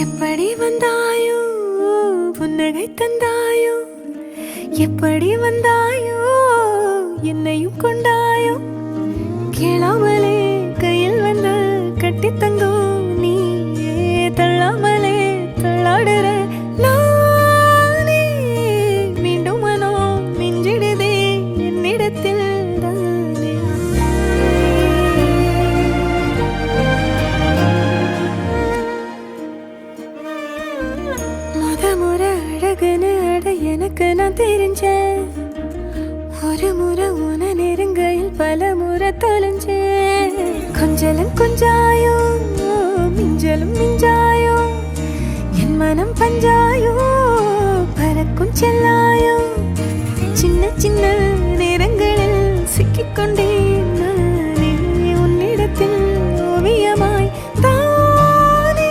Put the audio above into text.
எப்படி வந்தாயோ புன்னகை தந்தாயோ எப்படி வந்தாயோ என்னையும் கொண்டாயோ கேளாமலே கையில் வந்து கட்டி தங்கும் நீ தள்ளாமலே தள்ளாடுற நானே மீண்டும் மனோ மிஞ்சிடுதே என்னிடத்தில் தானே முறை அழகுன்னு அட எனக்கு நான் தெரிஞ்சேன் ஒரு முறை உன நெருங்கையில் பல முறை தொலைஞ்சேன் கொஞ்சலும் கொஞ்சாயோ மிஞ்சலும் மிஞ்சாயோ என் மனம் பஞ்சாயோ பறக்கும் செல்லாயோ சின்ன சின்ன